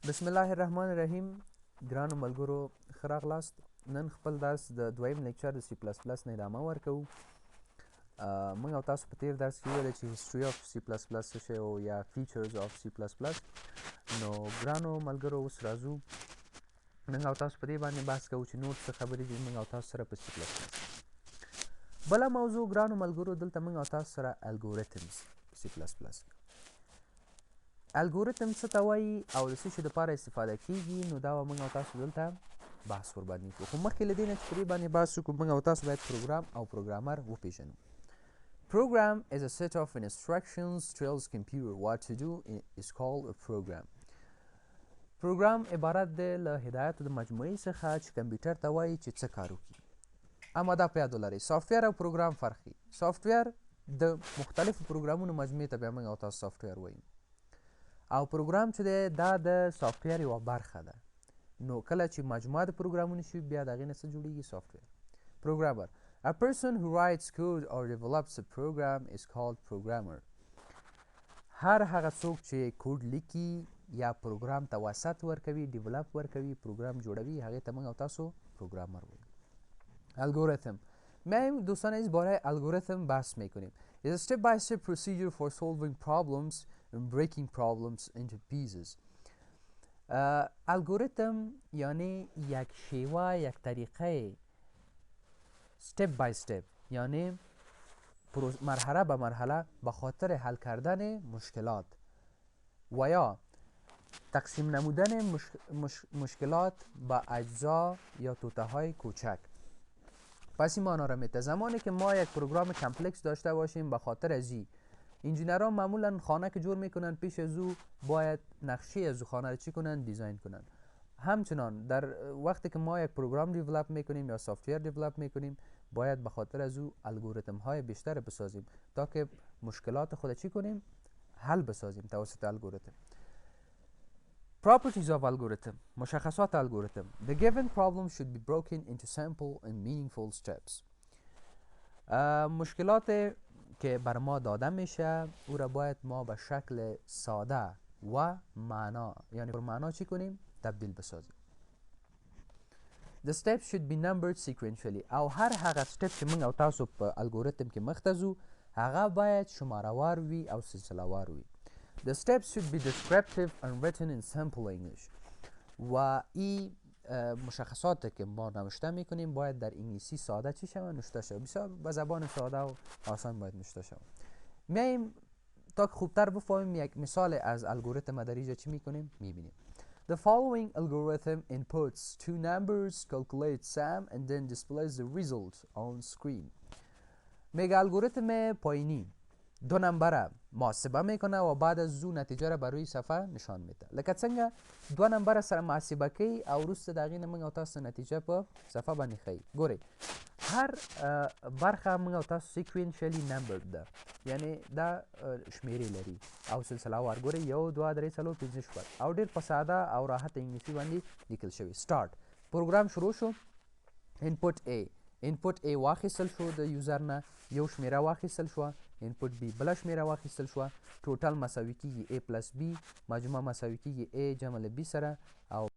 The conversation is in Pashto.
بسم الله الرحمن الرحیم. ګرانو ملګرو ښه راغلاست. نن خپل درس د دویم لیکچر د سی پلس پلس نه ادامه ورکوو. موږ او تاسو په تیر درس کې ویل چې هیسټري اف سی پلس پلس څه شی او یا فیچرز اف سی پلس پلس. نو ګرانو ملګرو اوس راځو موږ او تاسو په دې باندې بحث کوو چې نور څه خبرې دي موږ او تاسو سره په سی پلس پلس. بله موضوع ګرانو ملګرو دلته موږ او تاسو سره الګورتمز سی پلس پلس. الګورتم څه ته وایي او د څه شي دپاره استفاده کیږي، نو دا به موږ او تاسو دلته بحث ورباندې کوو. خو مخکې له دې نه چې په دې باندې بحث وکړو موږ او تاسو باید پروګرام او پروګرامر وپېژنو. Program is a set of instructions tells computer what to do is called a program. پروګرام عبارت دی له هدایاتو د مجموعې څخه چې کمپیوټر ته وایي چې څه کار وکړي. اما دا په یاد ولرئ سافټویر او پروګرام فرق دی. سافټویر د مختلفو پروګرامونو مجموعې ته بیا موږ او تاسو سافټویر وایو او پروګرام چې دی دا د سافټویر یوه برخه ده. نو کله چې مجموعه د پروګرامونو شي بیا د هغې نه څه جوړیږي؟ سافټویر. پروګرامر A person who writes code or develops a program is called programmer. هر هغه څوک چې کوډ لیکي یا پروګرام ته وسط ورکوي، ډیولپ ورکوي، پروګرام جوړوي، هغې ته موږ او تاسو پروګرامر وایو. الگورتم میایم دوستان از برای الگورتم بحث میکنیم. It's a step-by-step procedure for solving problems and breaking problems into pieces. الگورتم یعنی یک شیوه، یک طریقه step by step، یعنی مرحله به مرحله به خاطر حل کردن مشکلات و یا تقسیم نمودن مشکلات به اجزا یا توته های کوچک. پس این معنا را میده زمانی که ما یک پروگرام کمپلکس داشته باشیم به خاطر ازی انجینرها معمولا خانه که جور میکنن پیش از او باید نقشه از او خانه را چی کنن؟ دیزاین کنن. همچنان در وقتی که ما یک پروگرام دیولپ میکنیم یا سافتویر دیولپ میکنیم باید به خاطر از او الگوریتم های بیشتر بسازیم تا که مشکلات خود چی کنیم؟ حل بسازیم توسط الگوریتم. Properties of algorithm. مشخصات الگوریتم. The given problem should be broken into simple and meaningful steps. مشکلات که بر ما داده میشه او را باید ما به شکل ساده و معنا، یعنی معنا چی کنیم؟ تبدیل بسازیم. The steps should be numbered sequentially. او هر هغه step چې موږ او تاسو په الګوریتم کې مخته ځو هغه باید شمارهوار وي او سلسله وار وي. The steps should be descriptive and written in simple English. و این مشخصات که ما نوشته میکنیم باید در انگلیسی ساده چی شود؟ نوشته شود. بسیار به زبان ساده و آسان باید نوشته شود. میایم تا که خوبتر بفهمیم یک مثال از الگوریتم در اینجا چی میکنیم؟ میبینیم. The following algorithm inputs two numbers, calculates sum and then displays the result on screen. میگه الگوریتم پایینی دو نمبره محاسبه میکنه و بعد از او نتیجه را بر روی صفحه نشان میده. لکه څنګه دو نمبره سره محاسبه کوي او وروسته د هغې نه موږ او تاسو نتیجه په صفحه باندې ښیي. ګورئ هر برخه موږ او تاسو سیکوینشلی نمبرډ ده، یعنی دا شمیرې لري او سلسله وار. ګورئ 1 2 3 4 5 6 او ډېر په ساده او راحت انګلیسي باندې لیکل شوي. سټارټ پروګرام شروع شو. انپوټ A انپوټ A واخیستل شو د یوزر نه، یو شمیره واخیستل شوه. انپوټ B بله شمیره واخیستل شوه. ټوټل مساوي کیږي A پلس B، مجموعه مساوي کیږي A جمع له B سره او